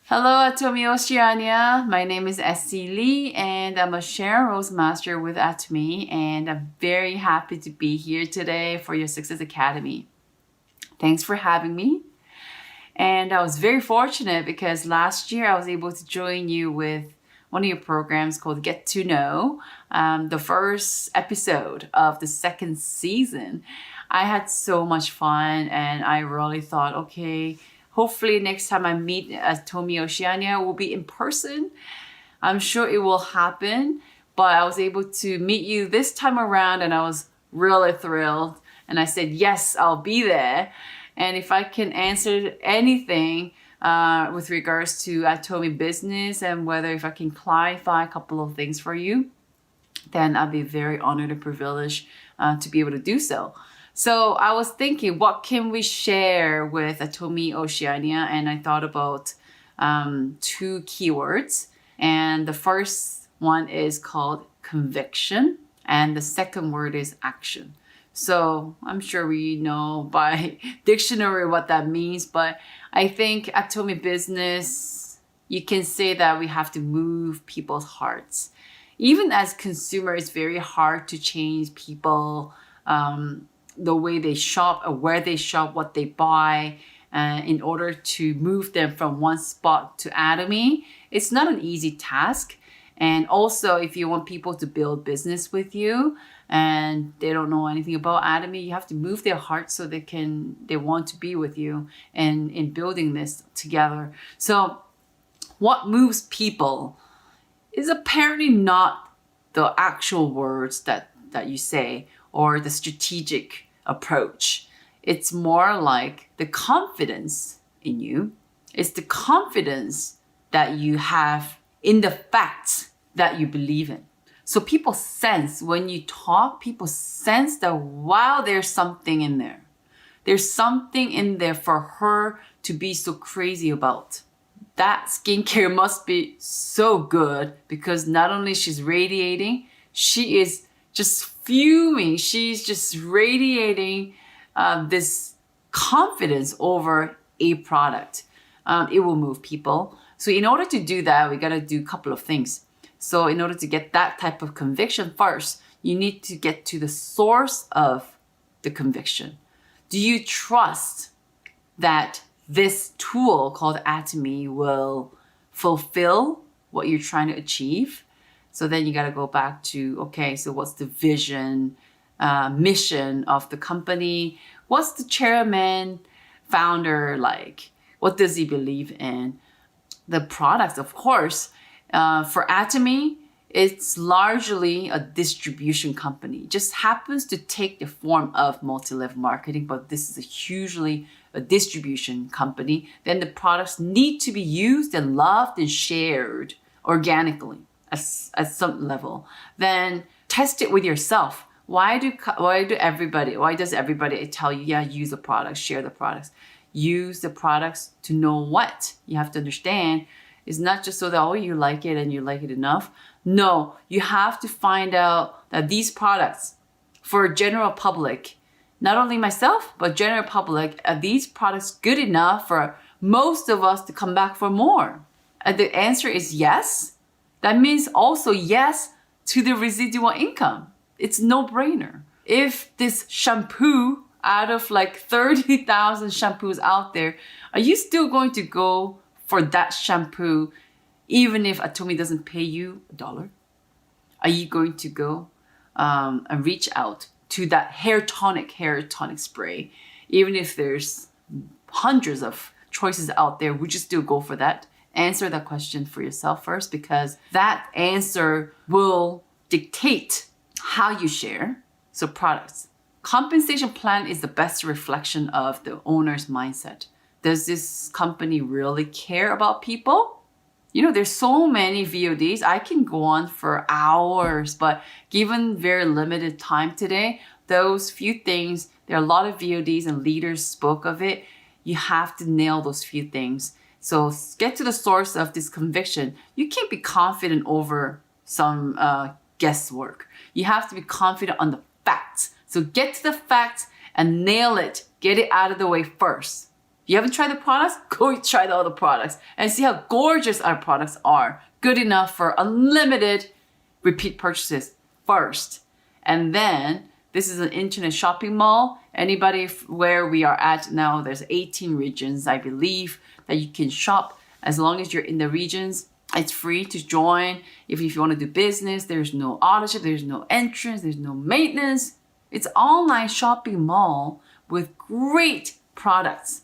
Hello, Atomy Oceania. My name is Essie Lee, and I'm a Sharon Rose Master with Atomy, and I'm very happy to be here today for your Success Academy. Thanks for having me. And I was very fortunate because last year I was able to join you with one of your programs called Get to Know, the first episode of the second season. I had so much fun, and I really thought, okay, hopefully next time I meet Atomy Oceania will be in person. I'm sure it will happen, but I was able to meet you this time around and I was really thrilled. And I said, yes, I'll be there. And if I can answer anything with regards to Atomy business and whether if I can clarify a couple of things for you, then I'll be very honored and privileged to be able to do so. So I was thinking, what can we share with Atomy Oceania? And I thought about two keywords. And the first one is called conviction. And the second word is action. So I'm sure we know by dictionary what that means. But I think Atomy business, you can say that we have to move people's hearts. Even as consumers, it's very hard to change people, the way they shop or where they shop, what they buy, in order to move them from one spot to Atomy. It's not an easy task. And also, if you want people to build business with you and they don't know anything about Atomy, you have to move their hearts so they want to be with you and in building this together. So what moves people is apparently not the actual words that you say or the strategic approach. It's more like the confidence in you. It's the confidence that you have in the facts that you believe in. So people sense when you talk, people sense that, wow, there's something in there. There's something in there for her to be so crazy about. That skincare must be so good because not only she's radiating, she is just fuming. She's just radiating this confidence over a product. It will move people. So in order to do that, we got to do a couple of things. So in order to get that type of conviction first, you need to get to the source of the conviction. Do you trust that this tool called Atomy will fulfill what you're trying to achieve? So then you got to go back to, okay, so what's the vision, mission of the company? What's the chairman, founder like? What does he believe in? The products, of course, for Atomy, it's largely a distribution company. It just happens to take the form of multi-level marketing, but this is hugely a distribution company. Then the products need to be used and loved and shared organically at some level. Then test it with yourself. Why does everybody tell you, yeah, use the products, share the products? Use the products to know what? You have to understand it's not just so that, oh, you like it and you like it enough. No, you have to find out that these products for general public, not only myself, but general public, are these products good enough for most of us to come back for more? And the answer is yes. That means also yes to the residual income. It's no-brainer. If this shampoo out of like 30,000 shampoos out there, are you still going to go for that shampoo even if Atomy doesn't pay you $1? Are you going to go and reach out to that hair tonic spray? Even if there's hundreds of choices out there, would you still go for that? Answer that question for yourself first, because that answer will dictate how you share. So products. Compensation plan is the best reflection of the owner's mindset. Does this company really care about people? You know, there's so many VODs. I can go on for hours, but given very limited time today, those few things, there are a lot of VODs and leaders spoke of it. You have to nail those few things. So get to the source of this conviction. You can't be confident over some guesswork. You have to be confident on the facts. So get to the facts and nail it. Get it out of the way first. If you haven't tried the products, go try all the products and see how gorgeous our products are. Good enough for unlimited repeat purchases first. And then this is an internet shopping mall. Anybody where we are at now, there's 18 regions, I believe, that you can shop as long as you're in the regions. It's free to join. If you want to do business, there's no authorship, there's no entrance, there's no maintenance. It's an online shopping mall with great products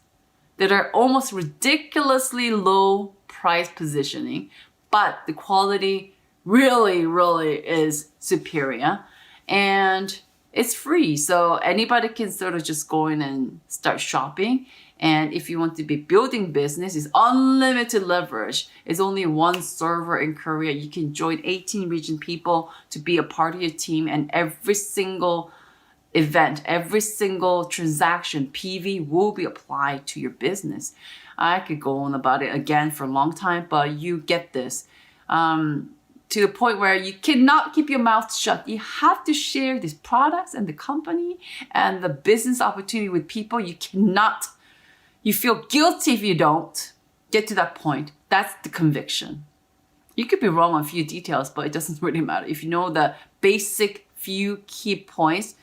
that are almost ridiculously low price positioning, but the quality really, really is superior. And it's free. So anybody can sort of just go in and start shopping. And if you want to be building business, it's unlimited leverage. It's only one server in Korea. You can join 18 region people to be a part of your team, and every single event, every single transaction, PV will be applied to your business. I could go on about it again for a long time, but you get this. To the point where you cannot keep your mouth shut. You have to share these products and the company and the business opportunity with people. You feel guilty if you don't get to that point. That's the conviction. You could be wrong on a few details, but it doesn't really matter. If you know the basic few key points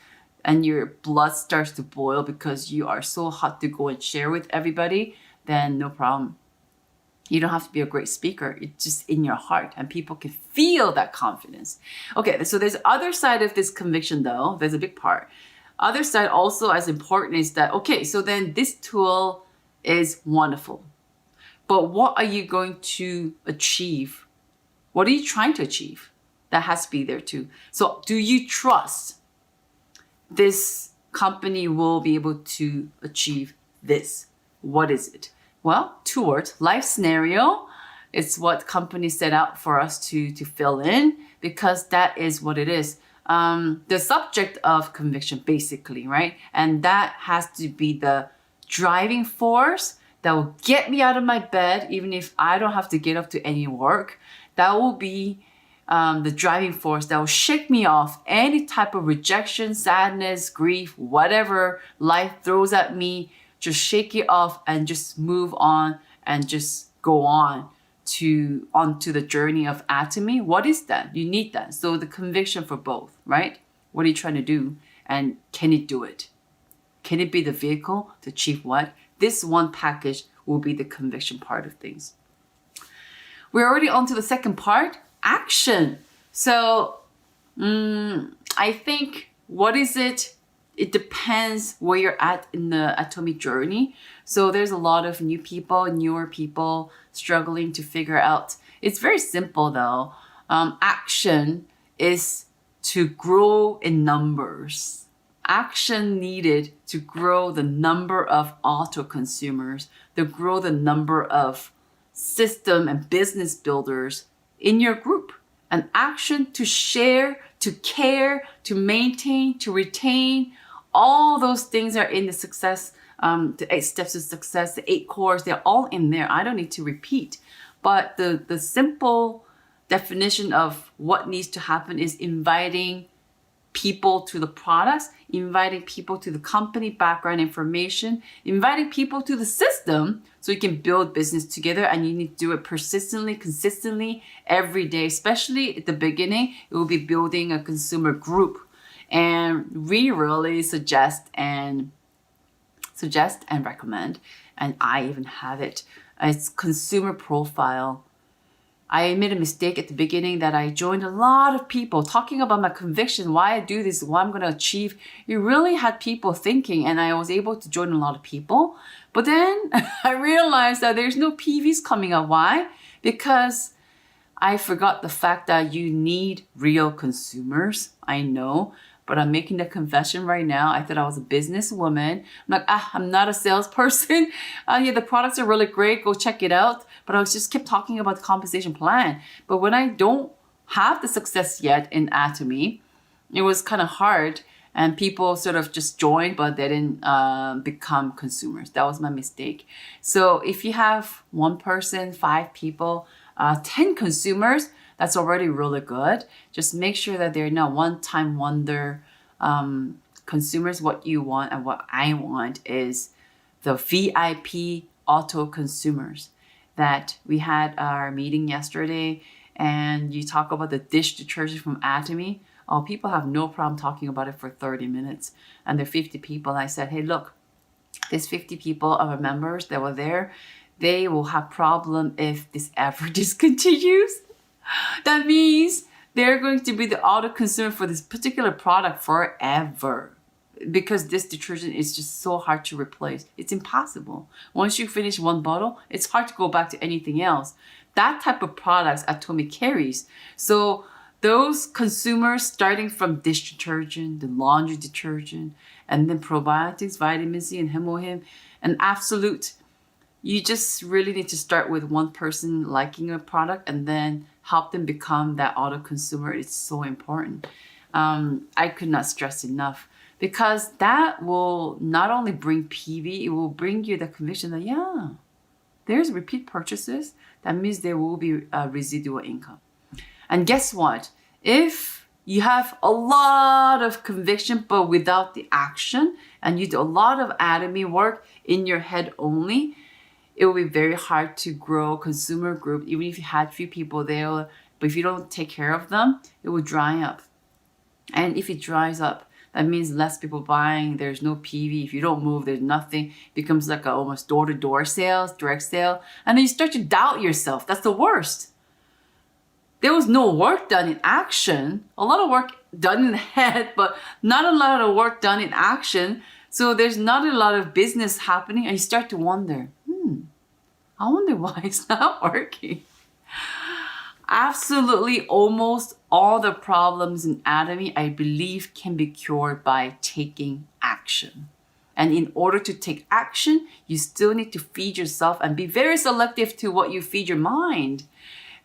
and your blood starts to boil because you are so hot to go and share with everybody, then no problem. You don't have to be a great speaker. It's just in your heart and people can feel that confidence. Okay, so there's other side of this conviction though. There's a big part. Other side also as important is that, okay, so then this tool is wonderful. But what are you going to achieve? What are you trying to achieve? That has to be there too. So do you trust this company will be able to achieve this? What is it? Well, 2 words, life scenario. It's what companies set out for us to fill in because that is what it is. The subject of conviction, basically, right? And that has to be the driving force that will get me out of my bed, even if I don't have to get up to any work. That will be the driving force that will shake me off any type of rejection, sadness, grief, whatever life throws at me. Just shake it off and just move on and just go on onto the journey of Atomy. What is that? You need that. So the conviction for both, right? What are you trying to do? And can it do it? Can it be the vehicle to achieve what? This one package will be the conviction part of things. We're already on to the second part, action. So I think, what is it? It depends where you're at in the Atomy journey. So there's a lot of newer people struggling to figure out. It's very simple though. Action is to grow in numbers. Action needed to grow the number of auto consumers, to grow the number of system and business builders in your group. An action to share, to care, to maintain, to retain. All those things are in the success, the 8 steps to success, the 8 cores, they're all in there. I don't need to repeat. But the simple definition of what needs to happen is inviting people to the products, inviting people to the company background information, inviting people to the system so you can build business together, and you need to do it persistently, consistently, every day. Especially at the beginning, it will be building a consumer group. And we really suggest and recommend, and I even have it, it's consumer profile. I made a mistake at the beginning that I joined a lot of people talking about my conviction, why I do this, what I'm going to achieve. It really had people thinking, and I was able to join a lot of people. But then I realized that there's no PVs coming up. Why? Because I forgot the fact that you need real consumers. I know. But I'm making the confession right now. I thought I was a businesswoman. I'm like, I'm not a salesperson. Yeah, the products are really great. Go check it out. But I was just kept talking about the compensation plan. But when I don't have the success yet in Atomy, it was kind of hard. And people sort of just joined, but they didn't become consumers. That was my mistake. So if you have 1 person, 5 people, 10 consumers, that's already really good. Just make sure that they're not one-time wonder consumers. What you want and what I want is the VIP auto consumers that we had our meeting yesterday, and you talk about the dish detergent from Atomy. Oh, people have no problem talking about it for 30 minutes. And there are 50 people. And I said, hey, look, these 50 people of our members that were there, they will have problem if this ever discontinues. That means they're going to be the auto consumer for this particular product forever, because this detergent is just so hard to replace. It's impossible. Once you finish one bottle, it's hard to go back to anything else. That type of products Atomy carries. So those consumers, starting from dish detergent, the laundry detergent, and then probiotics, vitamin C and hemohim, and absolute, you just really need to start with one person liking a product and then help them become that auto consumer. It's so important. I could not stress enough, because that will not only bring PV, it will bring you the conviction that, yeah, there's repeat purchases. That means there will be a residual income. And guess what? If you have a lot of conviction but without the action, and you do a lot of Atomy work in your head only, it will be very hard to grow consumer group. Even if you had few people there, but if you don't take care of them, it will dry up. And if it dries up, that means less people buying. There's no PV. If you don't move, there's nothing. It becomes like a almost door-to-door sales, direct sale. And then you start to doubt yourself. That's the worst. There was no work done in action. A lot of work done in the head, but not a lot of work done in action. So there's not a lot of business happening. And you start to wonder, I wonder why it's not working. Absolutely almost all the problems in Atomy, I believe, can be cured by taking action. And in order to take action, you still need to feed yourself and be very selective to what you feed your mind.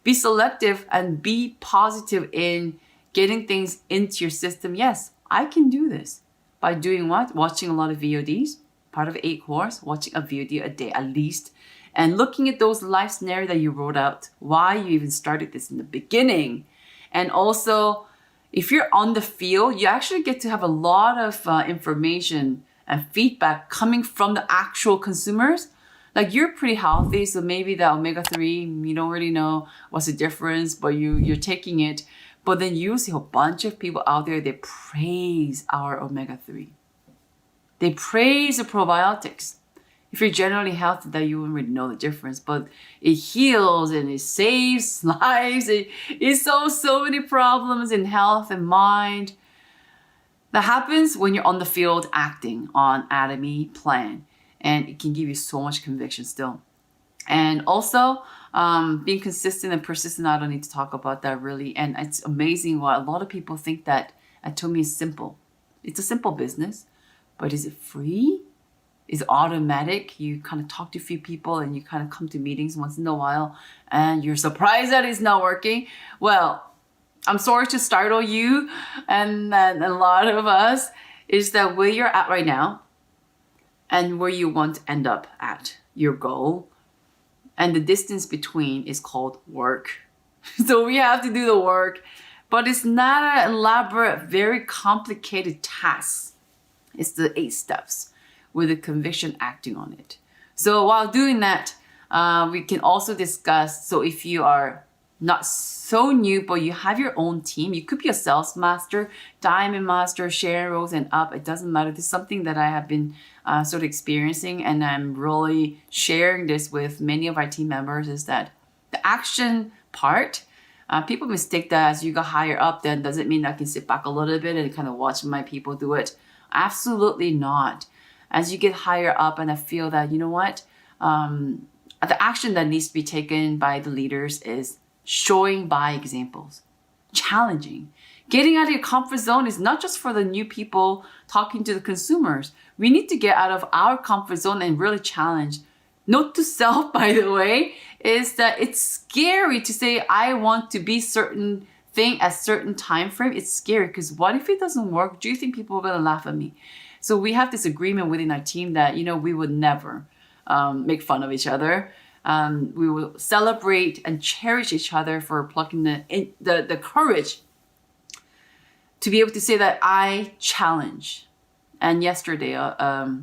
Be selective and be positive in getting things into your system. Yes, I can do this. By doing what? Watching a lot of VODs, part of 8 course, watching a VOD a day at least, and looking at those life scenarios that you wrote out, why you even started this in the beginning. And also, if you're on the field, you actually get to have a lot of information and feedback coming from the actual consumers. Like, you're pretty healthy, so maybe the omega-3, you don't really know what's the difference, but you're taking it. But then you see a bunch of people out there, they praise our omega-3. They praise the probiotics. If you're generally healthy, that you wouldn't really know the difference, but it heals and it saves lives. It solves so many problems in health and mind. That happens when you're on the field acting on Atomy plan, and it can give you so much conviction still. And also, being consistent and persistent, I don't need to talk about that really. And it's amazing why a lot of people think that Atomy is simple. It's a simple business, but is it free? Is automatic? You kind of talk to a few people and you kind of come to meetings once in a while and you're surprised that it's not working. Well, I'm sorry to startle you and a lot of us, is that where you're at right now and where you want to end up at, your goal, and the distance between is called work. So we have to do the work, but it's not an elaborate, very complicated task. It's the 8 steps with a conviction acting on it. So while doing that, we can also discuss, so if you are not so new, but you have your own team, you could be a sales master, diamond master, share roles and up, it doesn't matter. This is something that I have been sort of experiencing, and I'm really sharing this with many of our team members, is that the action part, people mistake that as you go higher up, then does it mean I can sit back a little bit and kind of watch my people do it? Absolutely not. As you get higher up, and I feel that, you know what, the action that needs to be taken by the leaders is showing by examples, challenging. Getting out of your comfort zone is not just for the new people talking to the consumers. We need to get out of our comfort zone and really challenge. Note to self, by the way, is that it's scary to say, I want to be certain thing at certain time frame. It's scary because what if it doesn't work? Do you think people are going to laugh at me? So we have this agreement within our team that, we would never make fun of each other. We will celebrate and cherish each other for plucking the courage to be able to say that I challenge. And yesterday, a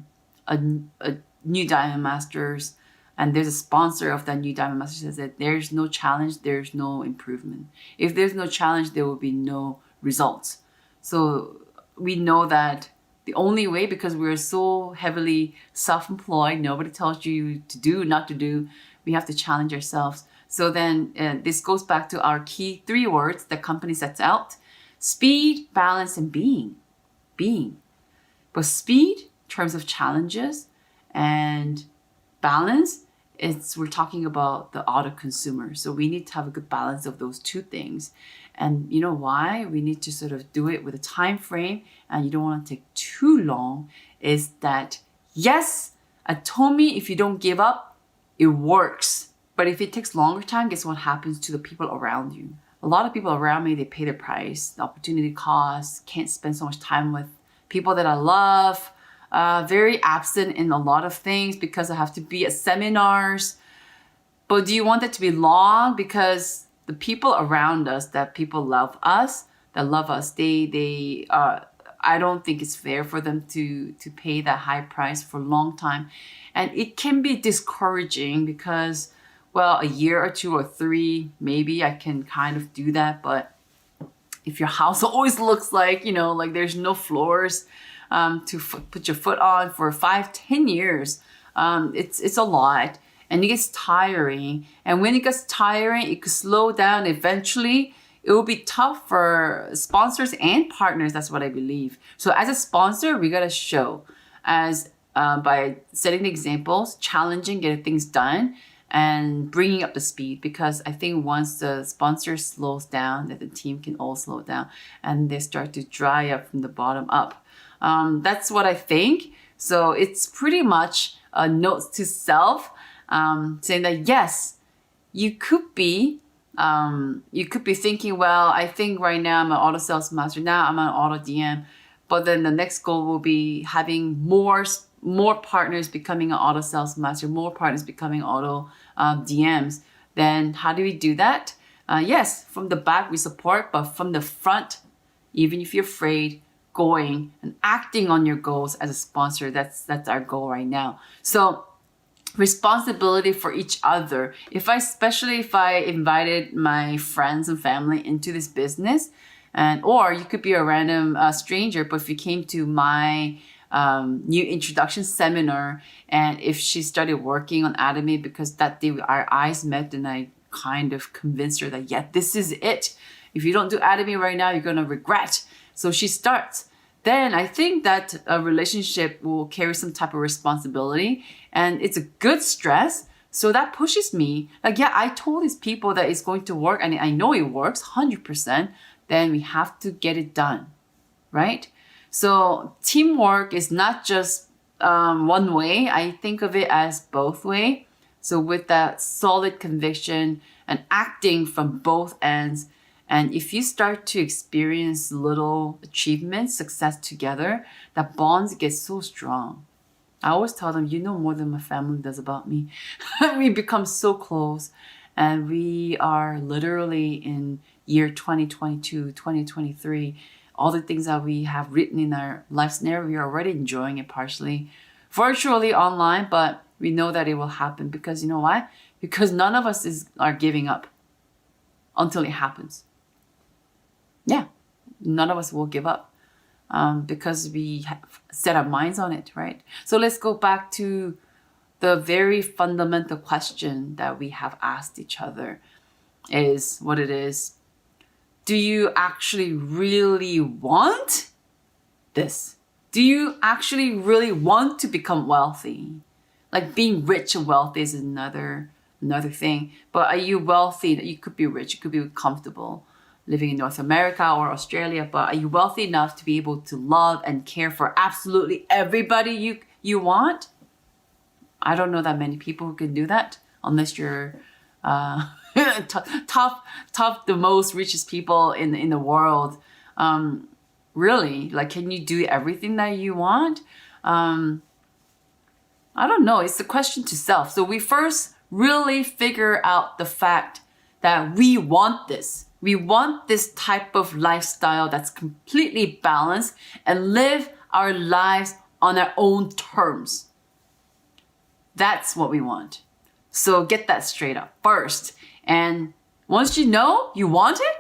new Diamond Masters, and there's a sponsor of that new Diamond Master says that there's no challenge, there's no improvement. If there's no challenge, there will be no results. So we know that the only way, because we're so heavily self-employed, nobody tells you to do, not to do, we have to challenge ourselves. So then this goes back to our key 3 words that company sets out: speed, balance, and being. But speed, in terms of challenges, and balance, we're talking about the auto consumer. So we need to have a good balance of those 2 things. And you know why? We need to sort of do it with a time frame, and you don't want to take too long, is that yes, Atomy, if you don't give up, it works. But if it takes longer time, guess what happens to the people around you? A lot of people around me, they pay the price, the opportunity cost, can't spend so much time with people that I love, very absent in a lot of things because I have to be at seminars. But do you want that to be long? Because the people around us, that people love us, they I don't think it's fair for them to pay that high price for a long time. And it can be discouraging because, well, a year or 2 or 3, maybe I can kind of do that. But if your house always looks like, like there's no floors to put your foot on for 5-10 years, it's a lot. And it gets tiring. And when it gets tiring, it could slow down. Eventually, it will be tough for sponsors and partners. That's what I believe. So as a sponsor, we got to show by setting the examples, challenging, getting things done, and bringing up the speed. Because I think once the sponsor slows down, that the team can all slow down and they start to dry up from the bottom up. That's what I think. So it's pretty much a note to self, saying that yes, you could be thinking, well, I think right now I'm an auto sales master, now I'm an auto DM, but then the next goal will be having more partners becoming an auto sales master, more partners becoming auto DMs. Then how do we do that? Yes, from the back we support, but from the front, even if you're afraid, going and acting on your goals as a sponsor, that's our goal right now. So responsibility for each other. Especially if I invited my friends and family into this business, or you could be a random stranger, but if you came to my new introduction seminar, and if she started working on Atomy, because that day our eyes met and I kind of convinced her that, yeah, this is it. If you don't do Atomy right now, you're going to regret. So she starts. Then I think that a relationship will carry some type of responsibility, and it's a good stress. So that pushes me. Like, yeah, I told these people that it's going to work, and I know it works 100%. Then we have to get it done, right? So teamwork is not just one way. I think of it as both way. So with that solid conviction and acting from both ends, and if you start to experience little achievements, success together, that bonds get so strong. I always tell them, you know more than my family does about me. We become so close, and we are literally in year 2022, 2023. All the things that we have written in our life scenario, we are already enjoying it partially, virtually online, but we know that it will happen because you know why? Because none of us are giving up until it happens. Yeah, none of us will give up because we have set our minds on it, right? So let's go back to the very fundamental question that we have asked each other is what it is. Do you actually really want this? Do you actually really want to become wealthy? Like being rich and wealthy is another thing. But are you wealthy? You could be rich, you could be comfortable living in North America or Australia, but are you wealthy enough to be able to love and care for absolutely everybody you want? I don't know that many people who can do that unless you're top, the most richest people in the world. Really, like, can you do everything that you want? I don't know. It's a question to self. So we first really figure out the fact that we want this. We want this type of lifestyle that's completely balanced and live our lives on our own terms. That's what we want. So get that straight up first. And once you know you want it,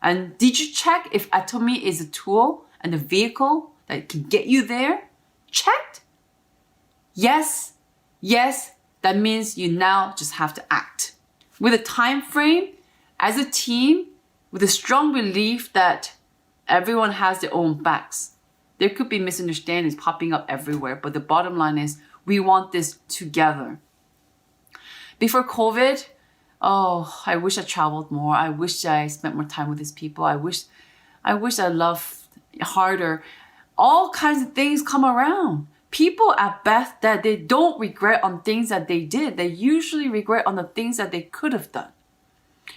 and did you check if Atomy is a tool and a vehicle that can get you there? Checked? Yes, yes, that means you now just have to act. With a time frame, as a team, with a strong belief that everyone has their own backs. There could be misunderstandings popping up everywhere, but the bottom line is we want this together. Before COVID, I wish I traveled more. I wish I spent more time with these people. I wish I loved harder. All kinds of things come around. People at best that they don't regret on things that they did. They usually regret on the things that they could have done.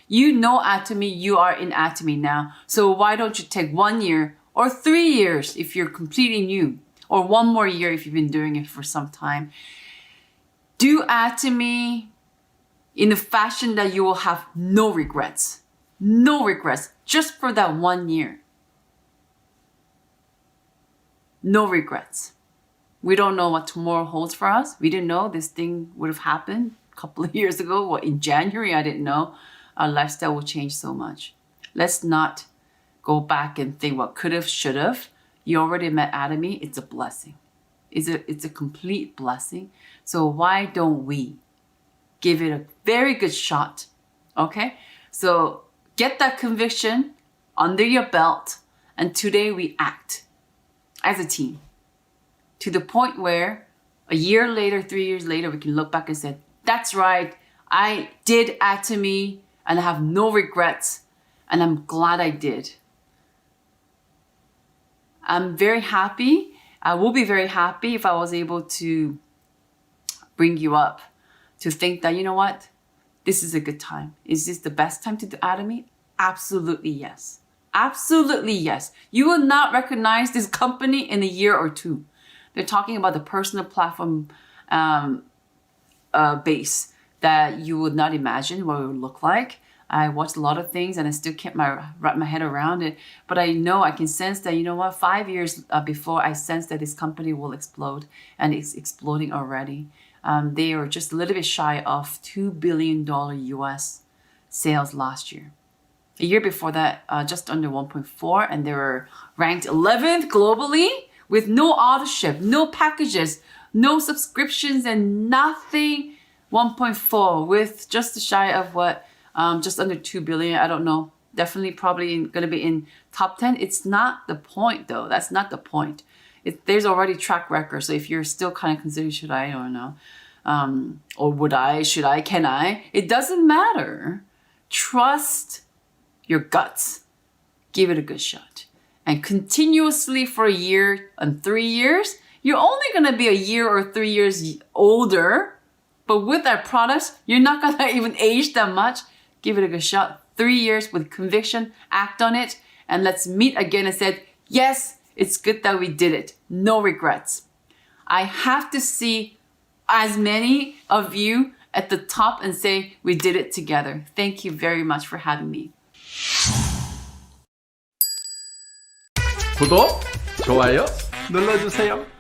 You know Atomy, you are in Atomy now. So why don't you take 1 year or 3 years if you're completely new, or 1 more year if you've been doing it for some time. Do Atomy in a fashion that you will have no regrets. No regrets, just for that 1 year. No regrets. We don't know what tomorrow holds for us. We didn't know this thing would have happened a couple of years ago. In January, I didn't know our lifestyle will change so much. Let's not go back and think what could have, should have. You already met Atomy. It's a blessing. It's a complete blessing. So why don't we give it a very good shot? Okay? So get that conviction under your belt, and today we act as a team. To the point where a year later, 3 years later, we can look back and say, that's right, I did Atomy and I have no regrets, and I'm glad I did. I'm very happy. I will be very happy if I was able to bring you up to think that, you know what, this is a good time. Is this the best time to do Atomy? Absolutely yes. Absolutely yes. You will not recognize this company in a year or two. They're talking about the personal platform base that you would not imagine what it would look like. I watched a lot of things and I still can't wrap my head around it. But I know, I can sense that, you know what, 5 years before, I sense that this company will explode, and it's exploding already. They are just a little bit shy of $2 billion US sales last year. A year before that, just under 1.4, and they were ranked 11th globally with no auto-ship, no packages, no subscriptions, and nothing. 1.4 with just shy of what? Just under 2 billion. I don't know. Definitely probably going to be in top 10. It's not the point though. That's not the point. There's already track record. So if you're still kind of considering, should I don't know, or would I, should I, can I? It doesn't matter. Trust your guts. Give it a good shot. And continuously for a year and 3 years, you're only going to be a year or 3 years older. But with our products, you're not going to even age that much. Give it a good shot. 3 years with conviction, act on it, and let's meet again and say, yes, it's good that we did it. No regrets. I have to see as many of you at the top and say, we did it together. Thank you very much for having me. 구독, 좋아요 눌러주세요.